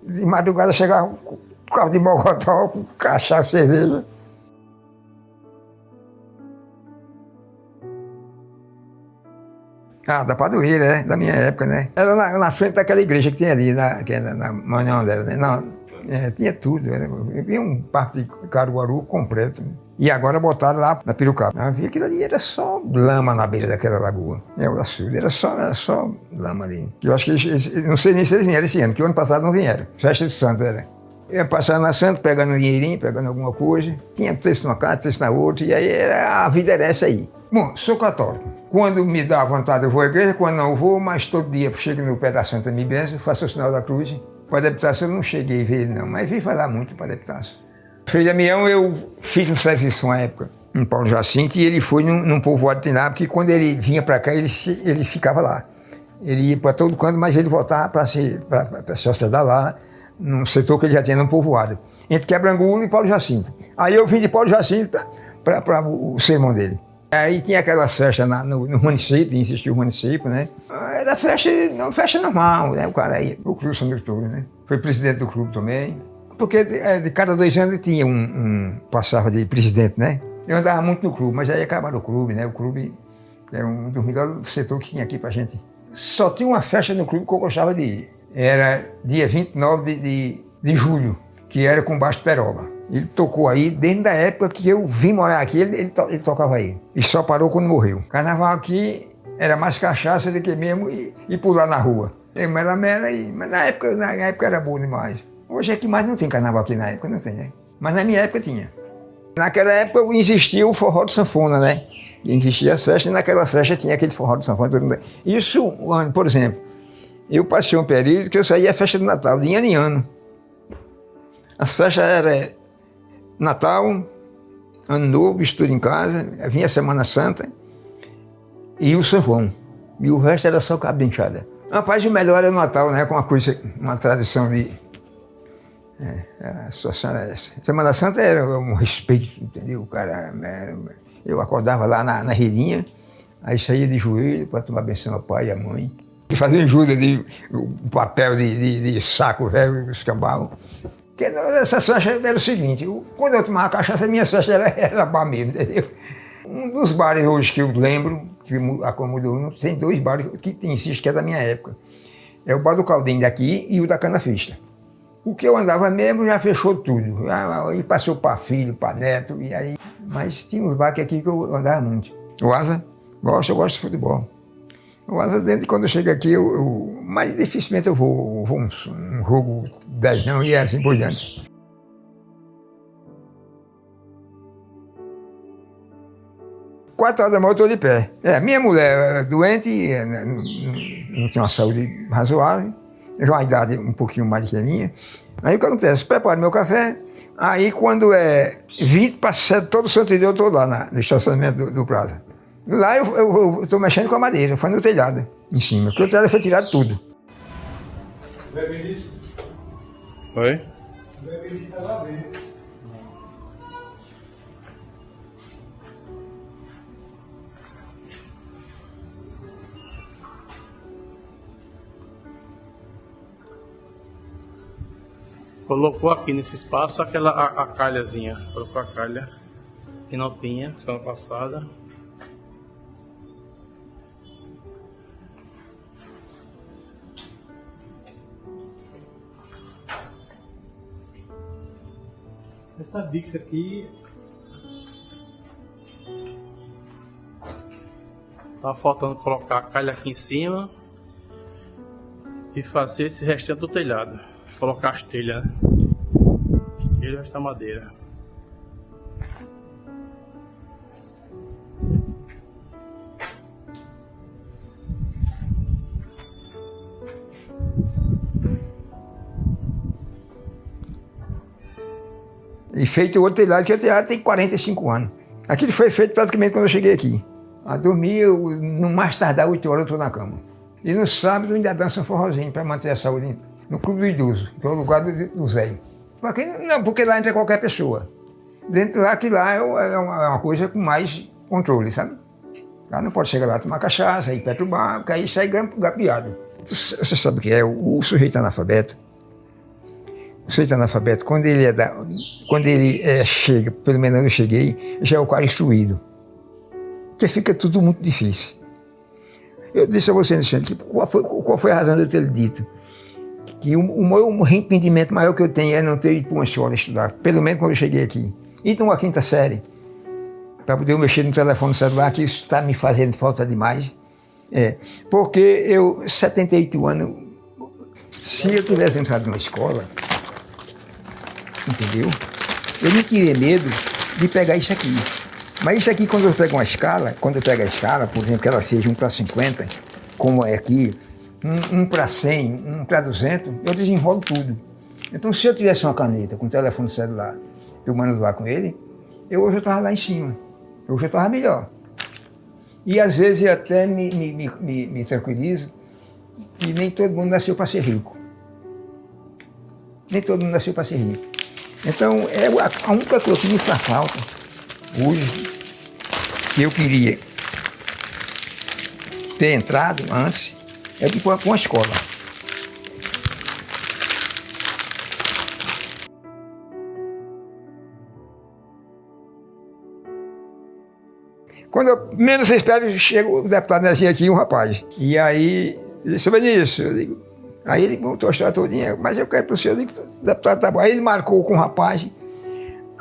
De madrugada chegava com carro de mocotó, com cachaça, cerveja. Da Padroeira, né? Da minha época, né? Era na frente daquela igreja que tinha ali, que era na Manhã dela, né? Tinha tudo. Eu vi um parque de Caruaru completo. Né? E agora botaram lá na Pirocaba. Eu vi aquilo ali, era só lama na beira daquela lagoa. O açude, era só lama ali. Eu acho que, não sei nem se eles vieram esse ano, que o ano passado não vieram. Festa de Santo era. Eu ia passar na Santo, pegando um dinheirinho, pegando alguma coisa. Tinha texto numa casa, texto na outra, e aí a vida era essa aí. Bom, sou católico. Quando me dá vontade eu vou à igreja, quando não eu vou, mas todo dia eu chego no pé da Santa me benzo, faço o sinal da cruz. O Padre Epitácio eu não cheguei a ver ele não, mas vi falar muito do Padre Epitácio. Frei Damião eu fiz um serviço uma época em Paulo Jacinto e ele foi num povoado de Tiná, porque quando ele vinha para cá ele ficava lá. Ele ia para todo canto, mas ele voltava para se hospedar lá, num setor que ele já tinha no povoado, entre Quebrangulo e Paulo Jacinto. Aí eu vim de Paulo Jacinto para o sermão dele. Aí tinha aquelas festas no município, insistiu o município, né? Era festa normal, né? O cara aí, o clube São Miguel, né? Foi presidente do clube também. Porque de cada 2 anos tinha passava de presidente, né? Eu andava muito no clube, mas aí acabaram o clube, né? O clube era um dos melhores setores que tinha aqui pra gente. Só tinha uma festa no clube que eu gostava de ir. Era dia 29 de julho, que era com Baixo Peroba. Ele tocou aí, desde a época que eu vim morar aqui, ele tocava aí. E só parou quando morreu. Carnaval aqui era mais cachaça do que mesmo e pular na rua. Mela, mas na época era bom demais. Hoje é que mais não tem carnaval aqui na época, não tem, né? Mas na minha época tinha. Naquela época existia o forró de sanfona, né? Existia as festas e naquela festa tinha aquele forró de sanfona. Isso, por exemplo, eu passei um período que eu saía à festa do Natal, de ano em ano. As festas eram Natal, Ano Novo, estudo em casa, vinha a Semana Santa e o São João. E o resto era só cabo de enxada. Rapaz, o melhor era o Natal, né? Com uma tradição A situação era essa. Semana Santa era um respeito, entendeu? O cara, eu acordava lá na redinha, aí saía de joelho para tomar benção ao pai e à mãe. E fazia ajuda de um papel de saco velho, escambau. Porque essas festas era o seguinte, quando eu tomava cachaça, minhas festas era bar mesmo, entendeu? Um dos bares hoje que eu lembro, que acomodou, tem 2 bares que insiste que é da minha época. É o bar do Caldinho daqui e o da Canafista. O que eu andava mesmo já fechou tudo. Aí passou para filho, para neto, e aí... Mas tinha uns bares aqui que eu andava muito. O Asa, eu gosto de futebol. O Asa, dentro de quando eu chego aqui, mais dificilmente eu vou um jogo 10 não, e é assim por diante. Quatro horas da manhã eu estou de pé. Minha mulher é doente, não tinha uma saúde razoável, já uma idade um pouquinho mais que a minha. Aí o que acontece? Preparo meu café, aí quando é 20 para 7, todo santo dia eu estou lá no estacionamento do Praza. Lá eu estou mexendo com a madeira, foi no telhado, em cima, porque o telhado foi tirado tudo. Oi? Colocou aqui nesse espaço a calhazinha. Colocou a calha que não tinha semana passada. Essa bica aqui Tá faltando colocar a calha aqui em cima e fazer esse restante do telhado. Colocar as telhas, né? Telha e esta madeira. E feito o outro telhado, que o telhado tem 45 anos. Aquilo foi feito praticamente quando eu cheguei aqui. A dormir, no mais tardar 8 horas eu estou na cama. E no sábado ainda dança um forrozinho para manter a saúde no Clube do Idoso, que é o lugar dos velhos. Porque lá entra qualquer pessoa. Dentro lá, que lá é uma coisa com mais controle, sabe? Lá não pode chegar lá tomar cachaça, ir perturbar, porque aí sai gapeado. Você sabe o que é? O sujeito analfabeto. O sujeito analfabeto, quando ele chega, pelo menos eu cheguei, já é o cara instruído. Porque fica tudo muito difícil. Eu disse a você, Alexandre, qual foi a razão de eu ter dito? Que o meu arrependimento maior que eu tenho é não ter ido para uma escola estudar, pelo menos quando eu cheguei aqui. Então, uma 5ª série, para poder mexer no telefone celular, que isso está me fazendo falta demais. Porque 78 anos, se eu tivesse entrado numa escola, entendeu? Eu não teria medo de pegar isso aqui. Mas isso aqui, quando eu pego a escala, por exemplo, que ela seja 1 para 50, como é aqui, 1 para 100, 1 para 200, eu desenrolo tudo. Então, se eu tivesse uma caneta com telefone celular, eu manusear com ele, hoje eu estava lá em cima. Hoje eu estava melhor. E às vezes eu até me tranquilizo que nem todo mundo nasceu para ser rico. Nem todo mundo nasceu para ser rico. Então, a única coisa que me faz falta hoje, que eu queria ter entrado antes, é de pôr com a escola. Quando eu menos espero, chega o deputado Nezinho aqui, um rapaz. E aí, ele disse, Benício, eu digo, aí ele montou a história todinha, mas eu quero para o senhor, eu digo, deputado tá bom. Aí ele marcou com o rapaz.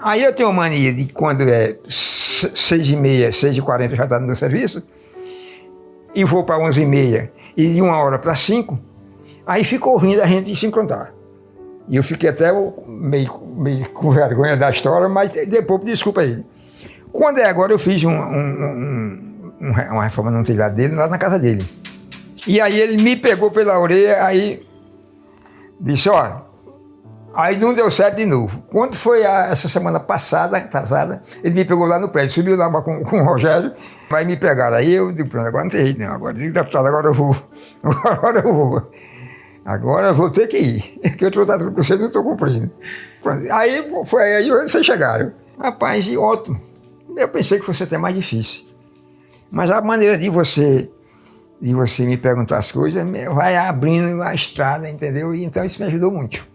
Aí eu tenho mania de quando é 6h30, 6h40 eu já está no meu serviço, e vou para 11h30 e de 1 hora para 5, aí ficou rindo a gente se encontrar. E eu fiquei até meio com vergonha da história, mas depois desculpa ele. Quando é agora, eu fiz uma reforma no telhado dele, lá na casa dele. E aí ele me pegou pela orelha, aí disse, ó, aí não deu certo de novo. Quando foi essa semana passada, atrasada, ele me pegou lá no prédio, subiu lá com o Rogério, aí me pegaram. Aí eu digo, pronto, agora não tem jeito não. Agora eu digo, deputado, agora eu vou. Agora eu vou ter que ir, porque eu estou tratando com você e não estou cumprindo. Pronto. Aí foi aí vocês chegaram. Rapaz, e ótimo. Eu pensei que fosse até mais difícil. Mas a maneira de você me perguntar as coisas vai abrindo a estrada, entendeu? E então isso me ajudou muito.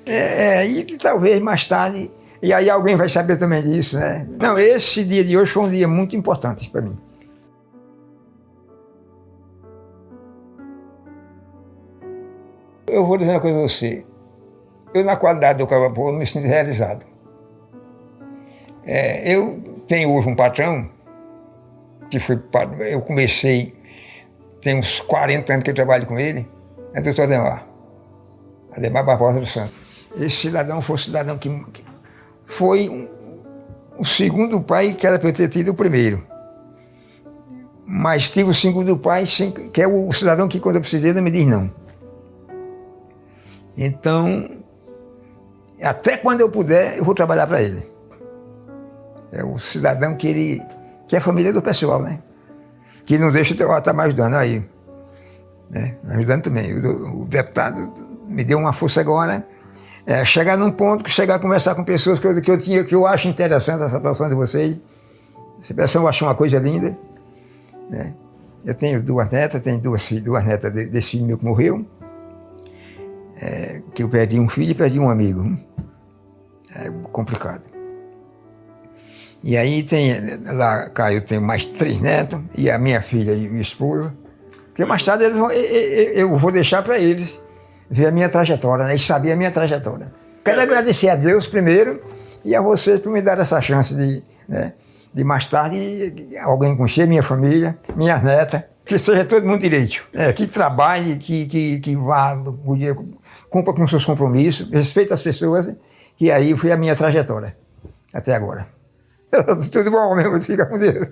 E talvez mais tarde, e aí alguém vai saber também disso, né? Não, esse dia de hoje foi um dia muito importante para mim. Eu vou dizer uma coisa a você. Eu, na qualidade do cavalo, me sinto realizado. Eu tenho hoje um patrão, que foi, eu comecei, tem uns 40 anos que eu trabalho com ele, é o doutor Ademar Barbosa dos Santos. Esse cidadão foi um cidadão que foi o segundo pai que era para eu ter tido o primeiro. Mas tive o segundo pai, que é o cidadão que quando eu precisei não me diz não. Então, até quando eu puder, eu vou trabalhar para ele. É o cidadão que é a família do pessoal, né? Que não deixa eu estar me ajudando aí. Né? Me ajudando também. O deputado me deu uma força agora. Chegar num ponto, chegar a conversar com pessoas que eu acho interessante essa situação de vocês. Essa pessoa eu acho uma coisa linda. Né? Eu tenho duas netas, duas netas desse filho meu que morreu. Que eu perdi um filho e perdi um amigo. É complicado. E aí lá eu tenho mais 3 netos, e a minha filha e minha esposa. Porque mais tarde eu vou deixar para eles ver a minha trajetória, né, e saber a minha trajetória. Quero agradecer a Deus primeiro e a vocês por me dar essa chance de mais tarde alguém conhecer minha família, minhas netas, que seja todo mundo direito, que trabalhe, que vá, cumpra com seus compromissos, respeite as pessoas, que aí foi a minha trajetória até agora. Tudo bom, meu? Fica com Deus.